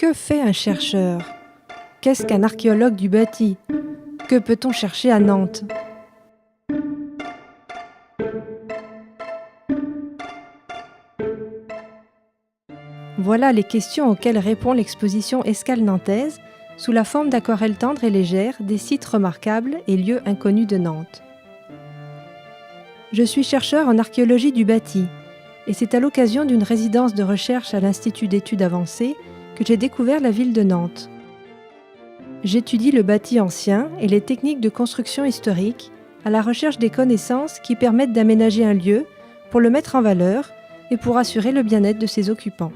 Que fait un chercheur? Qu'est-ce qu'un archéologue du bâti? Que peut-on chercher à Nantes? Voilà les questions auxquelles répond l'exposition Escale nantaise, sous la forme d'aquarelles tendres et légères des sites remarquables et lieux inconnus de Nantes. Je suis chercheur en archéologie du bâti, et c'est à l'occasion d'une résidence de recherche à l'Institut d'études avancées que j'ai découvert la ville de Nantes. J'étudie le bâti ancien et les techniques de construction historique à la recherche des connaissances qui permettent d'aménager un lieu pour le mettre en valeur et pour assurer le bien-être de ses occupants.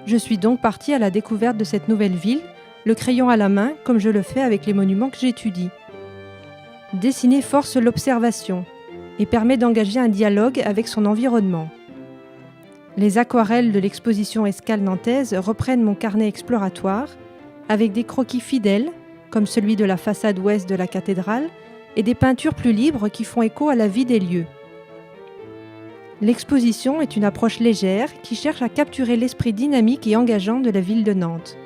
Je suis donc partie à la découverte de cette nouvelle ville, le crayon à la main, comme je le fais avec les monuments que j'étudie. Dessiner force l'observation et permet d'engager un dialogue avec son environnement. Les aquarelles de l'exposition Escale nantaise reprennent mon carnet exploratoire avec des croquis fidèles, comme celui de la façade ouest de la cathédrale, et des peintures plus libres qui font écho à la vie des lieux. L'exposition est une approche légère qui cherche à capturer l'esprit dynamique et engageant de la ville de Nantes.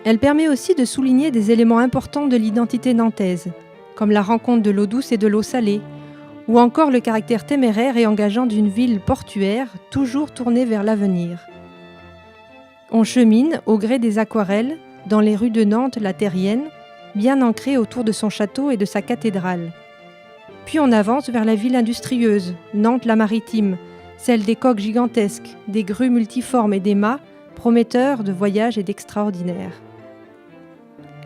Elle permet aussi de souligner des éléments importants de l'identité nantaise, comme la rencontre de l'eau douce et de l'eau salée, ou encore le caractère téméraire et engageant d'une ville portuaire toujours tournée vers l'avenir. On chemine, au gré des aquarelles, dans les rues de Nantes la terrienne, bien ancrée autour de son château et de sa cathédrale. Puis on avance vers la ville industrieuse, Nantes la maritime, celle des coques gigantesques, des grues multiformes et des mâts, prometteurs de voyages et d'extraordinaire.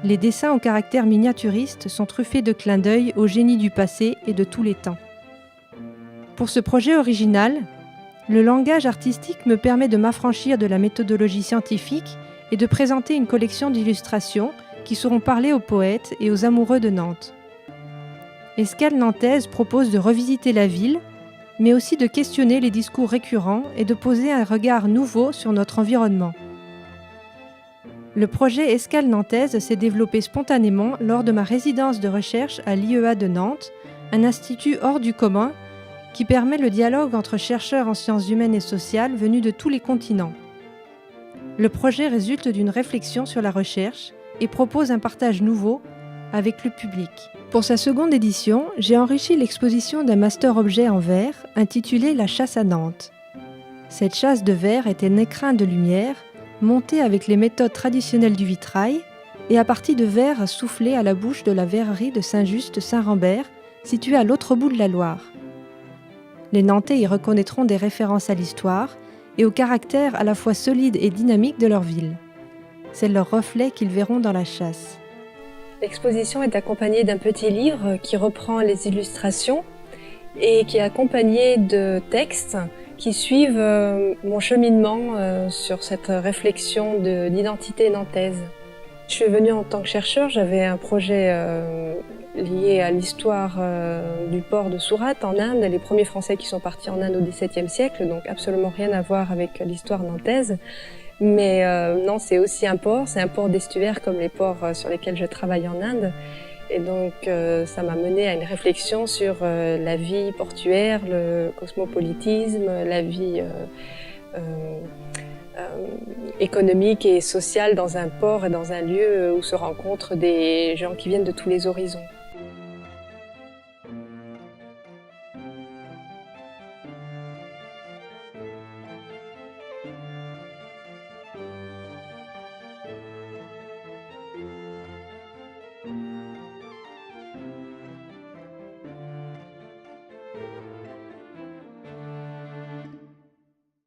Les dessins au caractère miniaturiste sont truffés de clins d'œil au génie du passé et de tous les temps. Pour ce projet original, le langage artistique me permet de m'affranchir de la méthodologie scientifique et de présenter une collection d'illustrations qui sauront parler aux poètes et aux amoureux de Nantes. Escale nantaise propose de revisiter la ville, mais aussi de questionner les discours récurrents et de poser un regard nouveau sur notre environnement. Le projet Escale nantaise s'est développé spontanément lors de ma résidence de recherche à l'IEA de Nantes, un institut hors du commun qui permet le dialogue entre chercheurs en sciences humaines et sociales venus de tous les continents. Le projet résulte d'une réflexion sur la recherche et propose un partage nouveau avec le public. Pour sa seconde édition, j'ai enrichi l'exposition d'un master-objet en verre intitulé « La chasse à Nantes ». Cette chasse de verre est un écrin de lumière monté avec les méthodes traditionnelles du vitrail et à partir de verre soufflé à la bouche de la verrerie de Saint-Just-Saint-Rambert, située à l'autre bout de la Loire. Les Nantais y reconnaîtront des références à l'histoire et au caractère à la fois solide et dynamique de leur ville. C'est leur reflet qu'ils verront dans la chasse. L'exposition est accompagnée d'un petit livre qui reprend les illustrations et qui est accompagné de textes qui suivent mon cheminement sur cette réflexion de l'identité nantaise. Je suis venue en tant que chercheur, j'avais un projet lié à l'histoire du port de Surat en Inde, les premiers Français qui sont partis en Inde au XVIIe siècle, donc absolument rien à voir avec l'histoire nantaise. Mais non, c'est aussi un port, c'est un port d'estuaire comme les ports sur lesquels je travaille en Inde. Et donc ça m'a mené à une réflexion sur la vie portuaire, le cosmopolitisme, la vie économique et sociale dans un port et dans un lieu où se rencontrent des gens qui viennent de tous les horizons.